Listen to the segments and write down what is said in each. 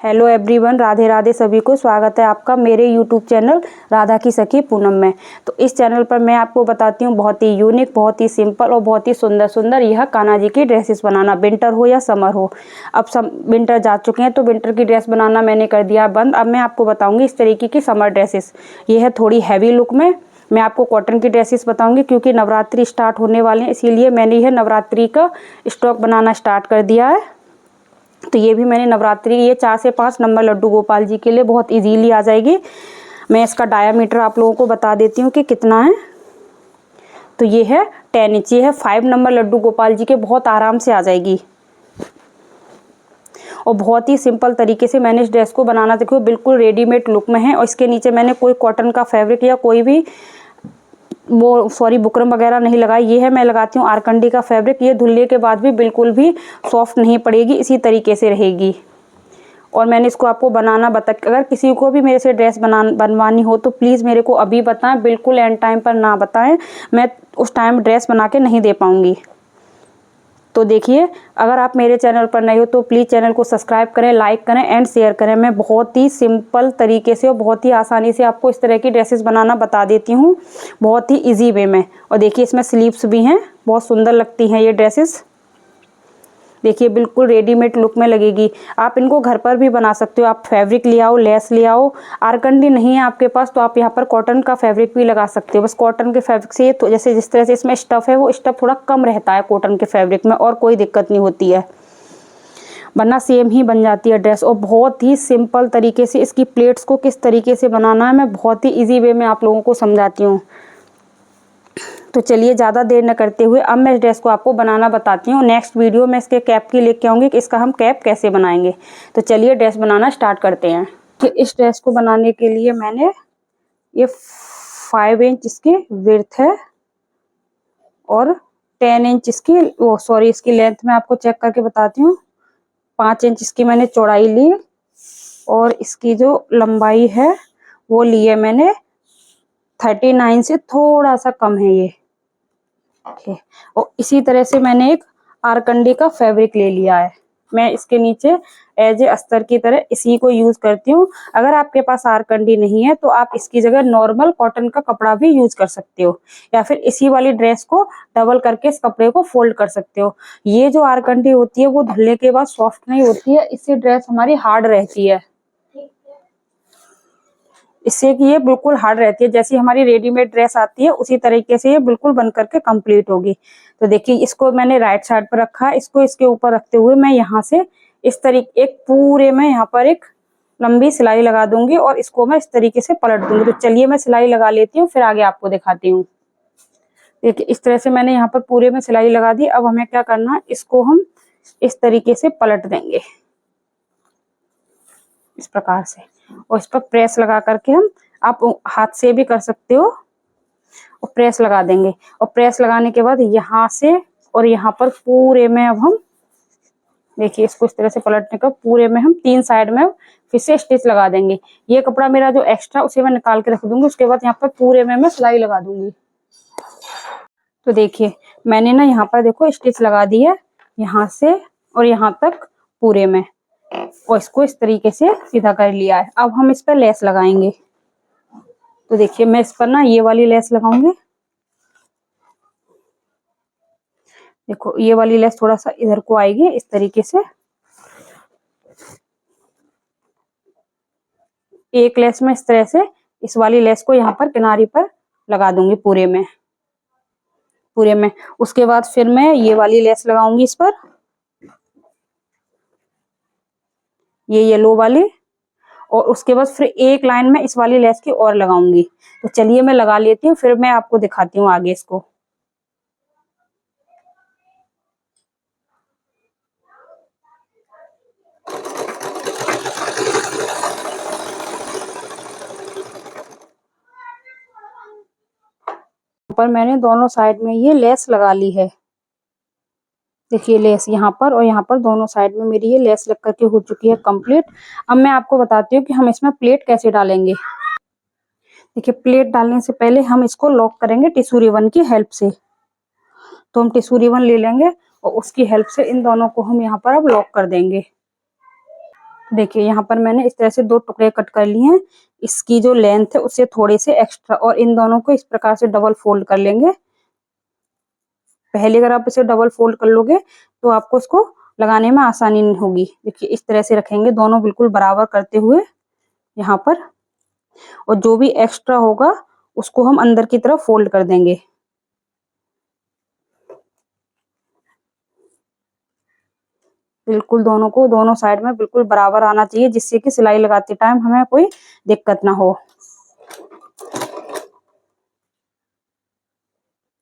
Hello everyone, Radhe Radhe सभी को। स्वागत है आपका मेरे यूट्यूब चैनल राधा की सखी पूनम में। तो इस चैनल पर मैं आपको बताती हूँ बहुत ही यूनिक, बहुत ही सिंपल और बहुत ही सुंदर सुंदर यह कान्हा जी की ड्रेसेस बनाना, विंटर हो या समर हो। अब विंटर जा चुके हैं तो विंटर की ड्रेस बनाना मैंने कर दिया बंद। अब मैं आपको बताऊँगी इस तरीके की समर ड्रेसेस। ये है थोड़ी हैवी लुक में। मैं आपको कॉटन की ड्रेसेस बताऊंगी क्योंकि नवरात्रि स्टार्ट होने वाले हैं, इसीलिए मैंने यह नवरात्रि का स्टॉक बनाना स्टार्ट कर दिया है। तो ये भी मैंने नवरात्रि, ये 4 से 5 नंबर लड्डू गोपाल जी के लिए बहुत इजीली आ जाएगी। मैं इसका डायामीटर आप लोगों को बता देती हूँ कि कितना है। तो ये है 10 इंच, ये है 5 नंबर लड्डू गोपाल जी के, बहुत आराम से आ जाएगी। और बहुत ही सिंपल तरीके से मैंने इस ड्रेस को बनाना, देखो बिल्कुल रेडीमेड लुक में है। और इसके नीचे मैंने कोई कॉटन का फैब्रिक या कोई भी बुकरम वगैरह नहीं लगाई। ये है मैं लगाती हूँ आरकंडी का फैब्रिक। ये धुलने के बाद भी बिल्कुल भी सॉफ्ट नहीं पड़ेगी, इसी तरीके से रहेगी। और मैंने इसको आपको बनाना अगर किसी को भी मेरे से ड्रेस बनवानी हो तो प्लीज़ मेरे को अभी बताएं, बिल्कुल एंड टाइम पर ना बताएं, मैं उस टाइम ड्रेस बना के नहीं दे पाऊँगी। तो देखिए, अगर आप मेरे चैनल पर नए हो तो प्लीज़ चैनल को सब्सक्राइब करें, लाइक करें एंड शेयर करें। मैं बहुत ही सिंपल तरीके से और बहुत ही आसानी से आपको इस तरह की ड्रेसेस बनाना बता देती हूँ, बहुत ही इजी वे में। और देखिए इसमें स्लीव्स भी हैं, बहुत सुंदर लगती हैं ये ड्रेसेस। देखिए बिल्कुल रेडीमेड लुक में लगेगी। आप इनको घर पर भी बना सकते हो। आप फैब्रिक ले आओ, लेस ले आओ। आरकंडी नहीं है आपके पास तो आप यहाँ पर कॉटन का फैब्रिक भी लगा सकते हो। बस कॉटन के फैब्रिक से तो जैसे जिस तरह से इसमें स्टफ़ है वो स्टफ़ थोड़ा कम रहता है कॉटन के फैब्रिक में, और कोई दिक्कत नहीं होती है, वरना सेम ही बन जाती है ड्रेस। और बहुत ही सिंपल तरीके से इसकी प्लेट्स को किस तरीके से बनाना है मैं बहुत ही ईजी वे में आप लोगों को समझाती हूँ। तो चलिए ज़्यादा देर न करते हुए अब मैं इस ड्रेस को आपको बनाना बताती हूँ। नेक्स्ट वीडियो में इसके कैप की लेके आऊँगी कि इसका हम कैप कैसे बनाएंगे। तो चलिए ड्रेस बनाना स्टार्ट करते हैं। कि इस ड्रेस को बनाने के लिए मैंने ये 5 इंच इसकी विड्थ है और 10 इंच इसकी इसकी लेंथ मैं आपको चेक करके बताती हूँ। 5 इंच इसकी मैंने चौड़ाई ली और इसकी जो लंबाई है वो ली है मैंने 39 से थोड़ा सा कम है ये। और इसी तरह से मैंने एक आरकंडी का फैब्रिक ले लिया है। मैं इसके नीचे एज ए अस्तर की तरह इसी को यूज करती हूँ। अगर आपके पास आरकंडी नहीं है तो आप इसकी जगह नॉर्मल कॉटन का कपड़ा भी यूज कर सकते हो, या फिर इसी वाली ड्रेस को डबल करके इस कपड़े को फोल्ड कर सकते हो। ये जो आरकंडी होती है वो धुलने के बाद सॉफ्ट नहीं होती है, इससे ड्रेस हमारी हार्ड रहती है। इससे कि ये बिल्कुल हार्ड रहती है, जैसी हमारी रेडीमेड ड्रेस आती है उसी तरीके से ये बिल्कुल बन करके कंप्लीट होगी। तो देखिए इसको मैंने राइट साइड पर रखा है, इसको इसके ऊपर रखते हुए मैं यहाँ से इस तरीके एक पूरे में यहाँ पर एक लंबी सिलाई लगा दूंगी और इसको मैं इस तरीके से पलट दूंगी। तो चलिए मैं सिलाई लगा लेती हूँ, फिर आगे आपको दिखाती हूँ। देखिए इस तरह से मैंने यहाँ पर पूरे में सिलाई लगा दी। अब हमें क्या करना है, इसको हम इस तरीके से पलट देंगे इस प्रकार से, और इस पर प्रेस लगा करके आप हाथ से भी कर सकते हो और प्रेस लगा देंगे। और प्रेस लगाने के बाद यहाँ से और यहाँ पर पूरे में अब हम देखिए इसको इस तरह से पलटने का पूरे में हम 3 साइड में फिर से स्टिच लगा देंगे। ये कपड़ा मेरा जो एक्स्ट्रा उसे मैं निकाल के रख दूंगी, उसके बाद यहाँ पर पूरे में मैं सिलाई लगा दूंगी। तो देखिए मैंने ना यहाँ पर देखो स्टिच लगा दी है यहाँ से और यहाँ तक पूरे में, और इसको इस तरीके से सीधा कर लिया है। अब हम इस पर लेस लगाएंगे। तो देखिए मैं इस पर ना ये वाली लेस लगाऊंगी। देखो ये वाली लेस थोड़ा सा इधर को आएगी इस तरीके से। एक लेस में इस तरह से इस वाली लेस को यहाँ पर किनारी पर लगा दूंगी पूरे में। उसके बाद फिर मैं ये वाली लेस लगाऊंगी इस पर, ये येलो वाली, और उसके बाद फिर एक लाइन में इस वाली लेस की और लगाऊंगी। तो चलिए मैं लगा लेती हूँ, फिर मैं आपको दिखाती हूँ आगे इसको। पर मैंने दोनों साइड में ये लेस लगा ली है। देखिए लेस यहाँ पर और यहाँ पर दोनों साइड में मेरी ये लेस लग करके हो चुकी है कंप्लीट। अब मैं आपको बताती हूँ कि हम इसमें प्लेट कैसे डालेंगे। देखिए प्लेट डालने से पहले हम इसको लॉक करेंगे टिश्यू रिबन की हेल्प से। तो हम टिश्यू रिबन ले लेंगे और उसकी हेल्प से इन दोनों को हम यहाँ पर अब लॉक कर देंगे। देखिए यहाँ पर मैंने इस तरह से 2 टुकड़े कट कर लिए हैं। इसकी जो लेंथ है उससे थोड़े से एक्स्ट्रा, और इन दोनों को इस प्रकार से डबल फोल्ड कर लेंगे। पहले अगर आप इसे डबल फोल्ड कर लोगे तो आपको इसको लगाने में आसानी नहीं होगी। देखिए इस तरह से रखेंगे दोनों बिल्कुल बराबर करते हुए यहाँ पर, और जो भी एक्स्ट्रा होगा उसको हम अंदर की तरफ फोल्ड कर देंगे। बिल्कुल दोनों को दोनों साइड में बिल्कुल बराबर आना चाहिए, जिससे कि सिलाई लगाते टाइम हमें कोई दिक्कत ना हो।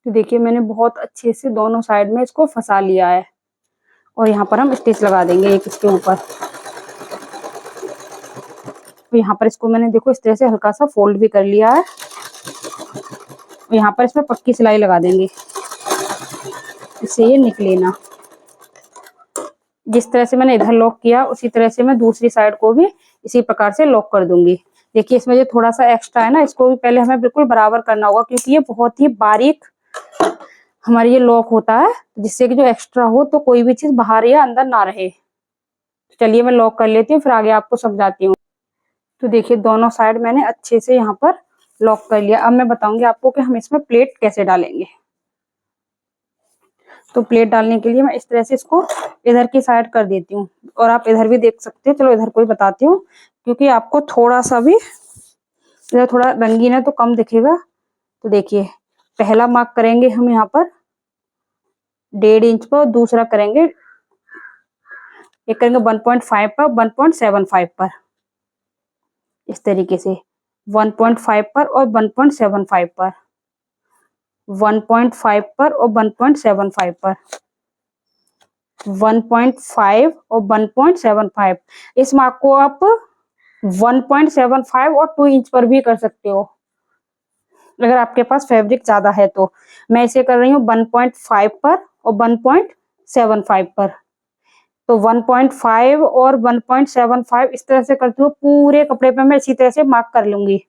तो देखिए मैंने बहुत अच्छे से दोनों साइड में इसको फंसा लिया है, और यहाँ पर हम स्टिच लगा देंगे एक इसके ऊपर। तो यहाँ पर इसको मैंने देखो इस तरह से हल्का सा फोल्ड भी कर लिया है। यहाँ पर इसमें पक्की सिलाई लगा देंगे, इससे ये निकले ना। जिस तरह से मैंने इधर लॉक किया उसी तरह से मैं दूसरी साइड को भी इसी प्रकार से लॉक कर दूंगी। देखिए इसमें जो थोड़ा सा एक्स्ट्रा है ना, इसको भी पहले हमें बिल्कुल बराबर करना होगा, क्योंकि ये बहुत ही बारीक हमारी ये लॉक होता है, जिससे कि जो एक्स्ट्रा हो तो कोई भी चीज बाहर या अंदर ना रहे। चलिए मैं लॉक कर लेती हूँ, फिर आगे आपको समझाती हूँ। तो देखिए दोनों साइड मैंने अच्छे से यहाँ पर लॉक कर लिया। अब मैं बताऊंगी आपको कि हम इसमें प्लेट कैसे डालेंगे। तो प्लेट डालने के लिए मैं इस तरह से इसको इधर की साइड कर देती हूँ, और आप इधर भी देख सकते हो। चलो इधर को ही बताती हूँ, क्योंकि आपको थोड़ा सा भी इधर थोड़ा रंगीन है तो कम दिखेगा। तो देखिए पहला मार्क करेंगे हम यहाँ पर 1.5 इंच पर, दूसरा करेंगे एक करेंगे 1.5 पर, 1.75 पर, इस तरीके से 1.5 पर और 1.75 पर, 1.5 पर और 1.75 पर, 1.5 और 1.75। इस मार्क को आप 1.75 और 2 इंच पर भी कर सकते हो, अगर आपके पास फैब्रिक ज्यादा है तो। मैं इसे कर रही हूँ 1.5 पर और 1.75 पर। तो 1.5 और 1.75 इस तरह से करती हूँ। पूरे कपड़े पे मैं इसी तरह से मार्क कर लूंगी।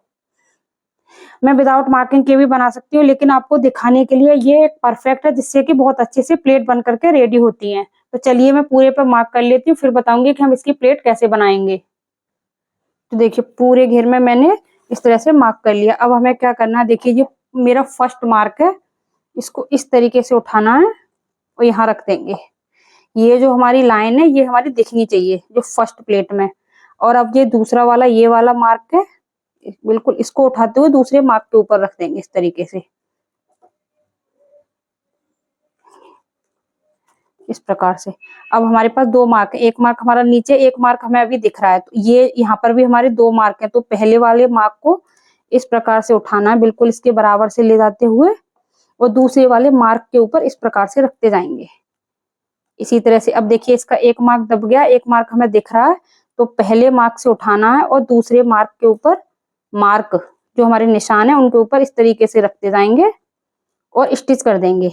मैं विदाउट मार्किंग के भी बना सकती हूँ, लेकिन आपको दिखाने के लिए ये परफेक्ट है, जिससे कि बहुत अच्छे से प्लेट बन करके रेडी होती है। तो चलिए मैं पूरे पे मार्क कर लेती हूँ, फिर बताऊंगी कि हम इसकी प्लेट कैसे बनाएंगे। तो देखिए पूरे घेर में मैंने इस तरह से मार्क कर लिया। अब हमें क्या करना है, देखिए ये मेरा फर्स्ट मार्क है, इसको इस तरीके से उठाना है और यहाँ रख देंगे। ये जो हमारी लाइन है ये हमारी दिखनी चाहिए जो फर्स्ट प्लेट में। और अब ये दूसरा वाला ये वाला मार्क है, बिल्कुल इसको उठाते हुए दूसरे मार्क के ऊपर रख देंगे इस तरीके से, इस प्रकार से। अब हमारे पास 2 मार्क है, एक मार्क हमारा नीचे, एक मार्क हमें अभी दिख रहा है। तो ये यहाँ पर भी हमारे 2 मार्क है। तो पहले वाले मार्क को इस प्रकार से उठाना है, बिल्कुल इसके बराबर से ले जाते हुए, और दूसरे वाले मार्क के ऊपर इस प्रकार से रखते जाएंगे इसी तरह से। अब देखिए इसका एक मार्क दब गया, एक मार्क हमें दिख रहा है। तो पहले मार्क से उठाना है और दूसरे मार्क के ऊपर मार्क जो हमारे निशान है उनके ऊपर इस तरीके से रखते जाएंगे और स्टिच कर देंगे।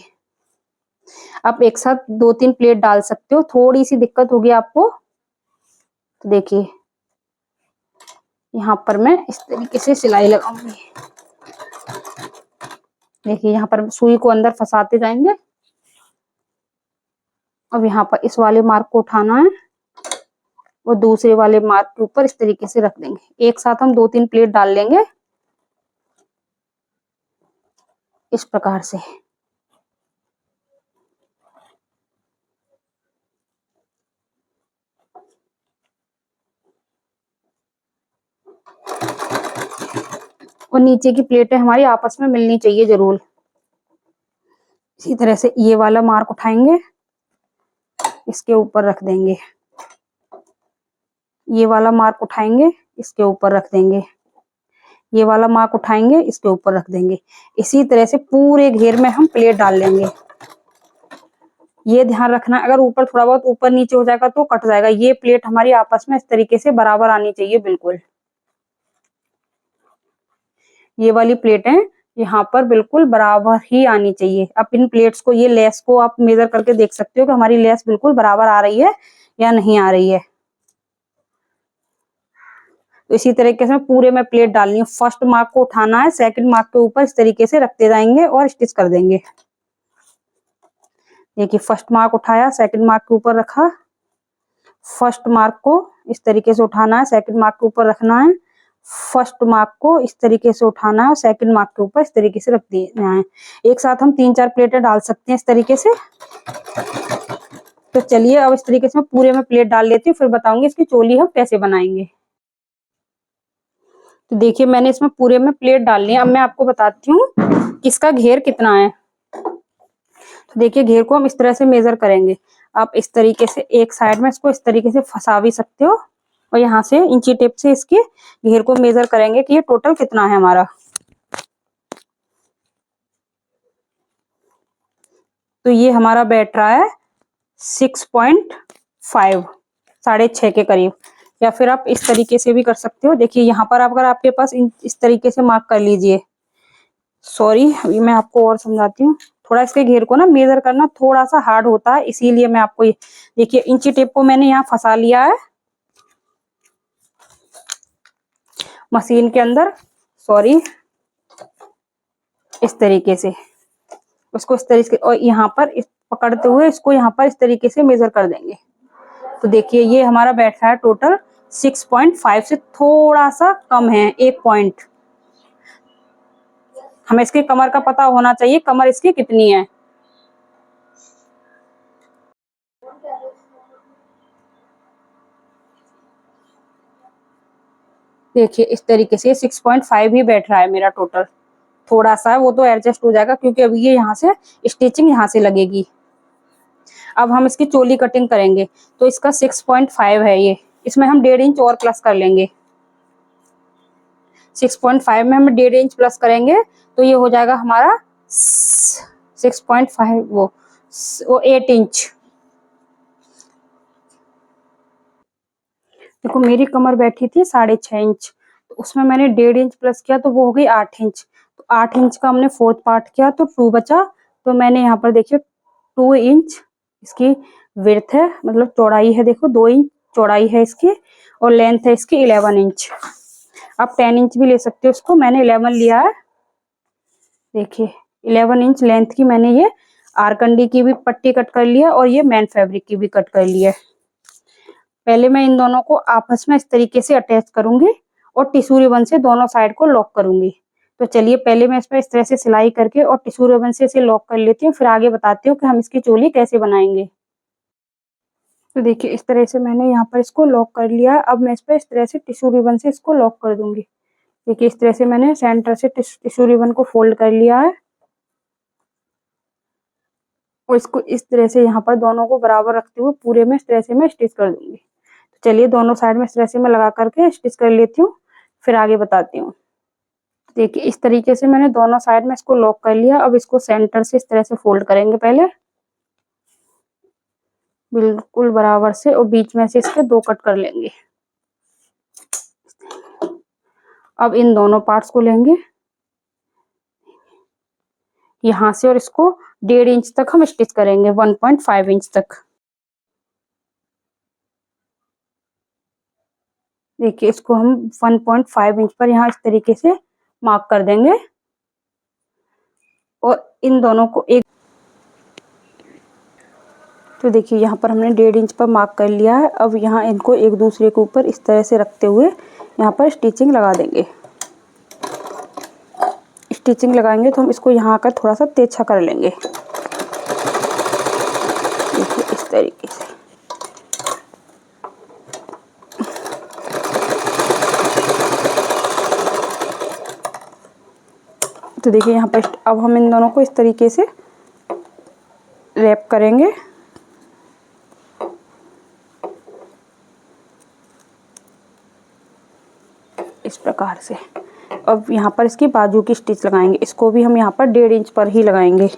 आप एक साथ 2-3 प्लेट डाल सकते हो, थोड़ी सी दिक्कत होगी आपको। तो देखिए यहाँ पर मैं इस तरीके से सिलाई लगाऊंगी। देखिए यहाँ पर सुई को अंदर फंसाते जाएंगे। अब यहाँ पर इस वाले मार्क को उठाना है और दूसरे वाले मार्क के ऊपर इस तरीके से रख देंगे। एक साथ हम 2-3 प्लेट डाल लेंगे इस प्रकार से। और नीचे की प्लेटें हमारी आपस में मिलनी चाहिए जरूर। इसी तरह से ये वाला मार्क उठाएंगे, इसके ऊपर रख देंगे। ये वाला मार्क उठाएंगे, इसके ऊपर रख देंगे। ये वाला मार्क उठाएंगे, इसके ऊपर रख देंगे। इसी तरह से पूरे घेर में हम प्लेट डाल लेंगे। ये ध्यान रखना, अगर ऊपर थोड़ा बहुत ऊपर नीचे हो जाएगा तो कट जाएगा। ये प्लेट हमारी आपस में इस तरीके से बराबर आनी चाहिए बिल्कुल। ये वाली प्लेटें यहाँ पर बिल्कुल बराबर ही आनी चाहिए। अब इन प्लेट्स को, ये लेस को आप मेजर करके देख सकते हो कि हमारी लेस बिल्कुल बराबर आ रही है या नहीं आ रही है। तो इसी तरीके से पूरे में प्लेट डालनी है। फर्स्ट मार्क को उठाना है, सेकंड मार्क के ऊपर इस तरीके से रखते जाएंगे और स्टिच कर देंगे। देखिए फर्स्ट मार्क उठाया, सेकंड मार्क के ऊपर रखा, फर्स्ट मार्क को इस तरीके से उठाना है, सेकंड मार्क के ऊपर रखना है, फर्स्ट मार्क को इस तरीके से उठाना है और सेकंड मार्क के ऊपर इस तरीके से रख देना है। एक साथ हम 3-4 प्लेटें डाल सकते हैं इस तरीके से। तो चलिए अब इस तरीके से मैं पूरे में प्लेट डाल लेती हूँ, फिर बताऊंगी इसकी चोली हम कैसे बनाएंगे। तो देखिए मैंने इसमें पूरे में प्लेट डाल ली है। अब मैं आपको बताती हूँ कि इसका घेर कितना है। तो देखिए घेर को हम इस तरह से मेजर करेंगे। आप इस तरीके से एक साइड में इसको इस तरीके से फंसा भी सकते हो और यहाँ से इंची टेप से इसके घेर को मेजर करेंगे कि ये टोटल कितना है हमारा। तो ये हमारा बैठ रहा है 6.5, 6.5 के करीब। या फिर आप इस तरीके से भी कर सकते हो। देखिए यहाँ पर अगर आपके पास इस तरीके से मार्क कर लीजिए। सॉरी, अभी मैं आपको और समझाती हूँ। थोड़ा इसके घेर को ना मेजर करना थोड़ा सा हार्ड होता है, इसीलिए मैं आपको ये देखिए इंची टेप को मैंने यहाँ फंसा लिया है मशीन के अंदर। सॉरी, इस तरीके से उसको इस तरीके से और यहाँ पर पकड़ते हुए इसको यहाँ पर इस तरीके से मेजर कर देंगे। तो देखिए ये हमारा बैठा है टोटल 6.5 से थोड़ा सा कम है, 1 पॉइंट। हमें इसके कमर का पता होना चाहिए, कमर इसकी कितनी है। देखिए इस तरीके से 6.5 ही बैठ रहा है मेरा टोटल। थोड़ा सा है वो तो एडजस्ट हो जाएगा क्योंकि अभी ये यहाँ से स्टिचिंग यहाँ से लगेगी। अब हम इसकी चोली कटिंग करेंगे। तो इसका 6.5 है ये, इसमें हम 1.5 इंच और प्लस कर लेंगे। 6.5 में हम 1.5 इंच प्लस करेंगे तो ये हो जाएगा हमारा 6.5 वो 8 इंच। देखो मेरी कमर बैठी थी 6.5 इंच, तो उसमें मैंने 1.5 इंच प्लस किया तो वो हो गई 8 इंच। तो 8 इंच का हमने 4th पार्ट किया तो 2 बचा। तो मैंने यहाँ पर देखिए 2 इंच इसकी विड्थ है, मतलब चौड़ाई है। देखो 2 इंच चौड़ाई है इसकी और लेंथ है इसकी 11 इंच। आप 10 इंच भी ले सकते हो इसको, मैंने 11 लिया है। देखिए 11 इंच लेंथ की मैंने ये आरकंडी की भी पट्टी कट कर लिया और ये मैन फैब्रिक की भी कट कर लिया है। पहले मैं इन दोनों को आपस में इस तरीके से अटैच करूंगी और टिश्यू रिबन से दोनों साइड को लॉक करूंगी। तो चलिए पहले मैं इस पर इस तरह से सिलाई करके और टिश्यू रिबन से इसे लॉक कर लेती हूँ, फिर आगे बताती हूँ कि हम इसकी चोली कैसे बनाएंगे। तो देखिए इस तरह से मैंने यहाँ पर इसको लॉक कर लिया। अब मैं इस पर इस तरह से टिश्यू रिबन से इसको लॉक कर दूंगी। देखिए इस तरह से मैंने सेंटर से टिश्यू रिबन को फोल्ड कर लिया है और इसको इस तरह से यहाँ पर दोनों को बराबर रखते हुए पूरे में इस तरह से मैं स्टिच कर दूंगी। तो चलिए दोनों साइड में इस तरह से मैं लगा करके स्टिच कर लेती हूँ, फिर आगे बताती हूँ। देखिए इस तरीके से मैंने दोनों साइड में इसको लॉक कर लिया। अब इसको सेंटर से इस तरह से फोल्ड करेंगे पहले बिल्कुल बराबर से और बीच में से इसके 2 कट कर लेंगे। अब इन दोनों पार्ट्स को लेंगे यहाँ से और इसको 1.5 इंच तक हम स्टिच करेंगे, 1.5 इंच तक। देखिए इसको हम 1.5 इंच पर यहाँ इस तरीके से मार्क कर देंगे और इन दोनों को एक। तो देखिए यहाँ पर हमने 1.5 इंच पर मार्क कर लिया है। अब यहाँ इनको एक दूसरे के ऊपर इस तरह से रखते हुए यहाँ पर स्टिचिंग लगा देंगे। स्टिचिंग लगाएंगे तो हम इसको यहाँ का थोड़ा सा तिरछा कर लेंगे। देखिए इस तरीके से। तो देखिए यहाँ पर अब हम इन दोनों को इस तरीके से रैप करेंगे। इस प्रकार से। अब यहाँ पर इसकी बाजू की स्टिच लगाएंगे। इसको भी हम यहाँ पर 1.5 इंच पर ही लगाएंगे।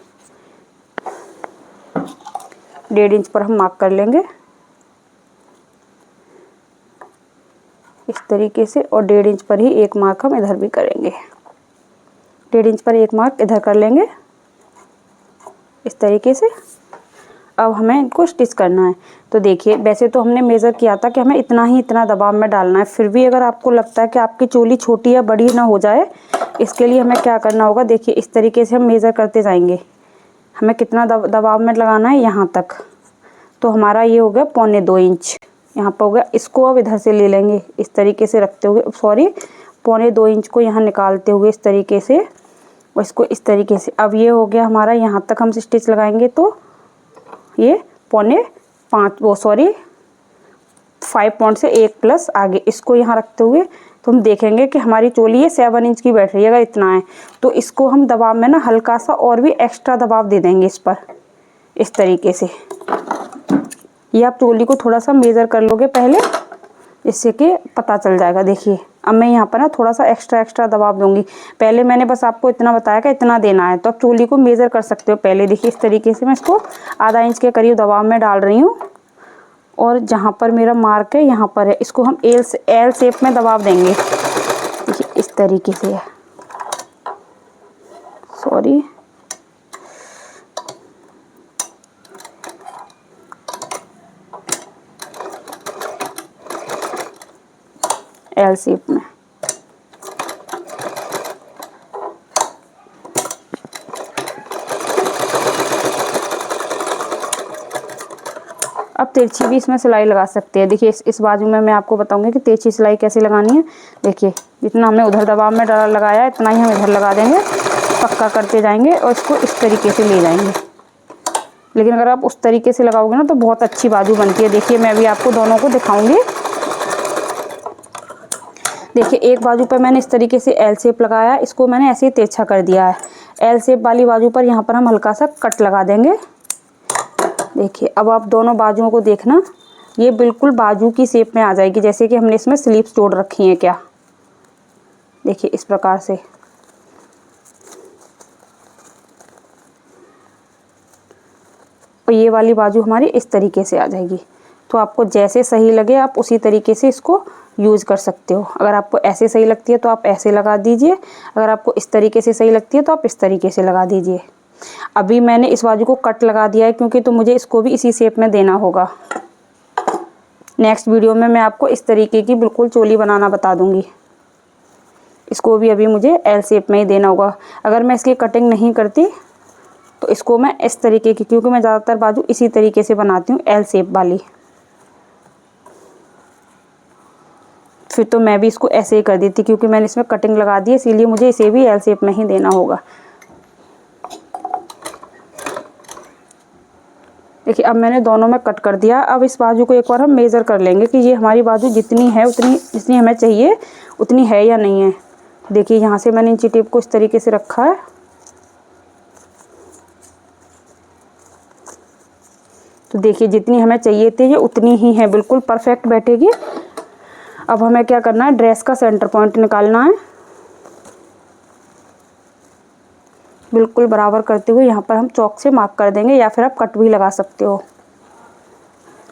1.5 इंच पर हम मार्क कर लेंगे इस तरीके से और 1.5 इंच पर ही एक मार्क हम इधर भी करेंगे। 1.5 इंच पर एक मार्क इधर कर लेंगे इस तरीके से। अब हमें इनको स्टिच करना है। तो देखिए वैसे तो हमने मेज़र किया था कि हमें इतना दबाव में डालना है, फिर भी अगर आपको लगता है कि आपकी चोली छोटी या बड़ी ना हो जाए, इसके लिए हमें क्या करना होगा। देखिए इस तरीके से हम मेज़र करते जाएंगे। हमें कितना दबाव में लगाना है यहाँ तक। तो हमारा ये हो गया 1.25 इंच। यहाँ पर हो गया। इसको अब इधर से ले लेंगे इस तरीके से रखते हुए, सॉरी 1.25 इंच को यहाँ निकालते हुए इस तरीके से, और इसको इस तरीके से। अब ये हो गया हमारा, यहाँ तक हम स्टिच लगाएंगे तो ये 5 पॉइंट से 1 प्लस आगे, इसको यहाँ रखते हुए तो हम देखेंगे कि हमारी चोली ये 7 इंच की बैठ रही है। अगर इतना है तो इसको हम दबाव में ना हल्का सा और भी एक्स्ट्रा दबाव दे देंगे इस पर, इस तरीके से। ये आप चोली को थोड़ा सा मेज़र कर लोगे पहले, इससे कि पता चल जाएगा। देखिए अब मैं यहाँ पर ना थोड़ा सा एक्स्ट्रा दबाव दूंगी। पहले मैंने बस आपको इतना बताया कि इतना देना है, तो आप चोली को मेज़र कर सकते हो पहले। देखिए इस तरीके से मैं इसको आधा इंच के करीब दबाव में डाल रही हूँ, और जहाँ पर मेरा मार्क है यहाँ पर है, इसको हम एल शेप में दबाव देंगे। देखिए इस तरीके से है, सॉरी एल शेप में। अब तिरछी भी इसमें सिलाई लगा सकते हैं। देखिए इस बाजू में मैं आपको बताऊंगी कि तिरछी सिलाई कैसे लगानी है। देखिए जितना हमने उधर दबाव में लगाया है इतना ही हम इधर लगा देंगे, पक्का करते जाएंगे और इसको इस तरीके से ले जाएंगे। लेकिन अगर आप उस तरीके से लगाओगे ना तो बहुत अच्छी बाजू बनती है। देखिए मैं भी आपको दोनों को दिखाऊंगी। देखिए एक बाजू पर मैंने इस तरीके से एल शेप लगाया, इसको मैंने ऐसे ही तिरछा कर दिया है। एल शेप वाली बाजू पर यहाँ पर हम हल्का सा कट लगा देंगे। देखिए अब आप दोनों बाजुओं को देखना, ये बिल्कुल बाजू की शेप में आ जाएगी, जैसे कि हमने इसमें स्लीव्स जोड़ रखी हैं क्या। देखिए इस प्रकार से। और ये वाली बाजू हमारी इस तरीके से आ जाएगी। तो आपको जैसे सही लगे आप उसी तरीके से इसको यूज़ कर सकते हो। अगर आपको ऐसे सही लगती है तो आप ऐसे लगा दीजिए, अगर आपको इस तरीके से सही लगती है तो आप इस तरीके से लगा दीजिए। अभी मैंने इस बाजू को कट लगा दिया है क्योंकि तो मुझे इसको भी इसी शेप में देना होगा। नेक्स्ट वीडियो में मैं आपको इस तरीके की बिल्कुल चोली बनाना बता दूंगी। इसको भी अभी मुझे एल शेप में ही देना होगा। अगर मैं इसकी कटिंग नहीं करती तो इसको मैं इस तरीके की, क्योंकि मैं ज़्यादातर बाजू इसी तरीके से बनाती हूँ एल शेप वाली, फिर तो मैं भी इसको ऐसे ही कर देती, क्योंकि मैंने इसमें कटिंग लगा दी है इसीलिए मुझे इसे भी एल शेप में ही देना होगा। देखिए अब मैंने दोनों में कट कर दिया। अब इस बाजू को एक बार हम मेज़र कर लेंगे कि ये हमारी बाजू जितनी है उतनी, जितनी हमें चाहिए उतनी है या नहीं है। देखिए यहाँ से मैंने इंची टेप को इस तरीके से रखा है, तो देखिए जितनी हमें चाहिए थी ये उतनी ही है, बिल्कुल परफेक्ट बैठेगी। अब हमें क्या करना है, ड्रेस का सेंटर पॉइंट निकालना है। बिल्कुल बराबर करते हुए यहाँ पर हम चौक से मार्क कर देंगे, या फिर आप कट भी लगा सकते हो।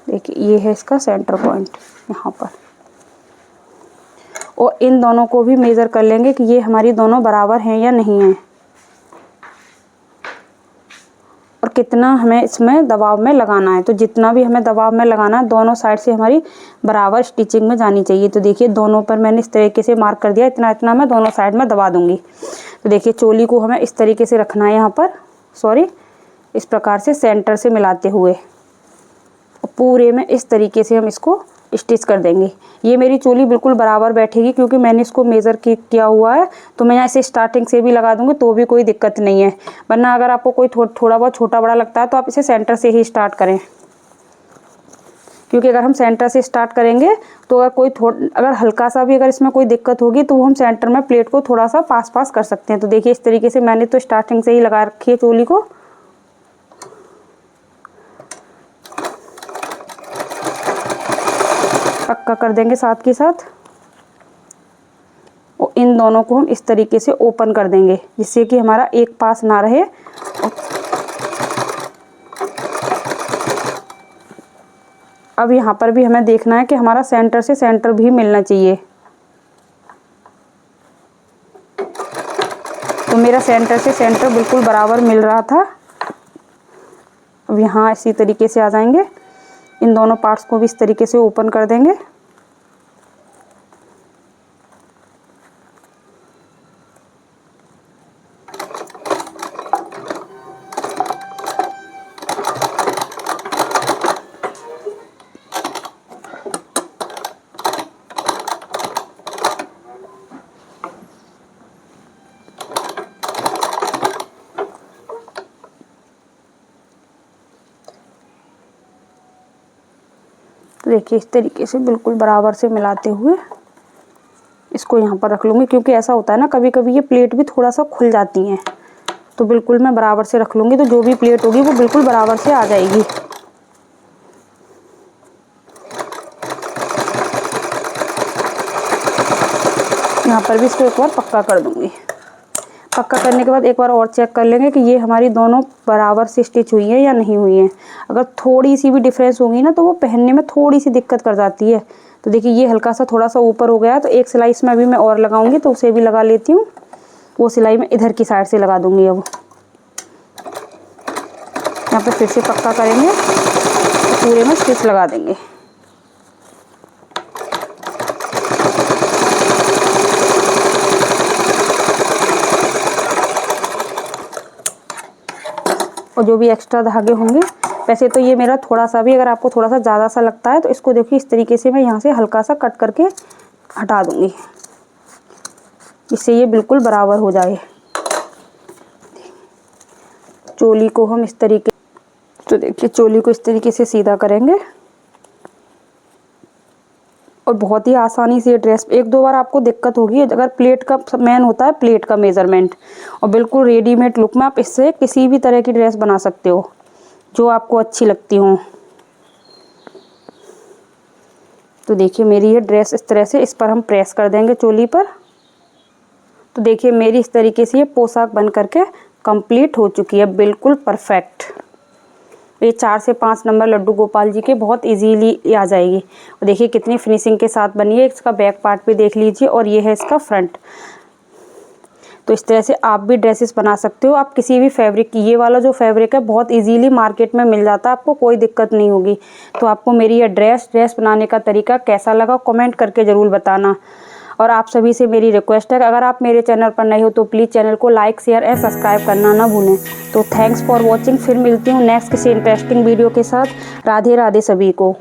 देखिए ये है इसका सेंटर पॉइंट यहाँ पर, और इन दोनों को भी मेज़र कर लेंगे कि ये हमारी दोनों बराबर हैं या नहीं हैं, और कितना हमें इसमें दबाव में लगाना है। तो जितना भी हमें दबाव में लगाना है दोनों साइड से हमारी बराबर स्टिचिंग में जानी चाहिए। तो देखिए दोनों पर मैंने इस तरीके से मार्क कर दिया, इतना इतना मैं दोनों साइड में दबा दूंगी। तो देखिए चोली को हमें इस तरीके से रखना है यहाँ पर, सॉरी इस प्रकार से सेंटर से मिलाते हुए, और पूरे में इस तरीके से हम इसको स्टिच कर देंगे। ये मेरी चोली बिल्कुल बराबर बैठेगी क्योंकि मैंने इसको मेज़र किया हुआ है। तो मैं यहाँ इसे स्टार्टिंग से भी लगा दूंगी तो भी कोई दिक्कत नहीं है, वरना अगर आपको कोई थोड़ा बहुत छोटा बड़ा लगता है तो आप इसे सेंटर से ही स्टार्ट करें, क्योंकि अगर हम सेंटर से स्टार्ट करेंगे तो अगर हल्का सा भी अगर इसमें कोई दिक्कत होगी तो हम सेंटर में प्लेट को थोड़ा सा पास कर सकते हैं। तो देखिए इस तरीके से मैंने तो स्टार्टिंग से ही लगा रखी है चोली को। पक्का कर देंगे साथ के साथ, और इन दोनों को हम इस तरीके से ओपन कर देंगे जिससे कि हमारा एक पास ना रहे। अब यहाँ पर भी हमें देखना है कि हमारा सेंटर से सेंटर भी मिलना चाहिए। तो मेरा सेंटर से सेंटर बिल्कुल बराबर मिल रहा था। अब यहाँ इसी तरीके से आ जाएंगे, इन दोनों पार्ट्स को भी इस तरीके से ओपन कर देंगे। तो देखिए इस तरीके से बिल्कुल बराबर से मिलाते हुए इसको यहाँ पर रख लूँगी, क्योंकि ऐसा होता है ना कभी कभी ये प्लेट भी थोड़ा सा खुल जाती हैं, तो बिल्कुल मैं बराबर से रख लूँगी, तो जो भी प्लेट होगी वो बिल्कुल बराबर से आ जाएगी। यहाँ पर भी इसको एक बार पक्का कर दूँगी। पक्का करने के बाद एक बार और चेक कर लेंगे कि ये हमारी दोनों बराबर से स्टिच हुई है या नहीं हुई है। अगर थोड़ी सी भी डिफरेंस होगी ना तो वो पहनने में थोड़ी सी दिक्कत कर जाती है। तो देखिए ये हल्का सा थोड़ा सा ऊपर हो गया, तो एक सिलाई इसमें अभी मैं और लगाऊंगी, तो उसे भी लगा लेती हूँ। वो सिलाई मैं इधर की साइड से लगा दूंगी। अब यहाँ पे फिर से पक्का करेंगे, तो पूरे में स्टिच लगा देंगे। और जो भी एक्स्ट्रा धागे होंगे, वैसे तो ये मेरा थोड़ा सा भी, अगर आपको थोड़ा सा ज़्यादा सा लगता है तो इसको देखिए इस तरीके से मैं यहाँ से हल्का सा कट करके हटा दूँगी, इससे ये बिल्कुल बराबर हो जाए। चोली को हम इस तरीके, तो देखिए चोली को इस तरीके से सीधा करेंगे और बहुत ही आसानी से ये ड्रेस, एक दो बार आपको दिक्कत होगी अगर प्लेट का मेन होता है प्लेट का मेज़रमेंट, और बिल्कुल रेडीमेड लुक में आप इससे किसी भी तरह की ड्रेस बना सकते हो जो आपको अच्छी लगती हो। तो देखिए मेरी ये ड्रेस इस तरह से, इस पर हम प्रेस कर देंगे चोली पर। तो देखिए मेरी इस तरीके से ये पोशाक बन करके कंप्लीट हो चुकी है, बिल्कुल परफेक्ट। ये 4 से 5 नंबर लड्डू गोपाल जी के बहुत इजीली आ जाएगी। और देखिए कितनी फिनिशिंग के साथ बनी है। इसका बैक पार्ट भी देख लीजिए, और ये है इसका फ्रंट। तो इस तरह से आप भी ड्रेसेस बना सकते हो। आप किसी भी फैब्रिक की, ये वाला जो फैब्रिक है बहुत इजीली मार्केट में मिल जाता है, आपको कोई दिक्कत नहीं होगी। तो आपको मेरी ये ड्रेस बनाने का तरीका कैसा लगा कमेंट करके ज़रूर बताना। और आप सभी से मेरी रिक्वेस्ट है कि अगर आप मेरे चैनल पर नए हो तो प्लीज़ चैनल को लाइक शेयर एंड सब्सक्राइब करना ना भूलें। तो थैंक्स फॉर वॉचिंग। फिर मिलती हूँ नेक्स्ट किसी इंटरेस्टिंग वीडियो के साथ। राधे राधे सभी को।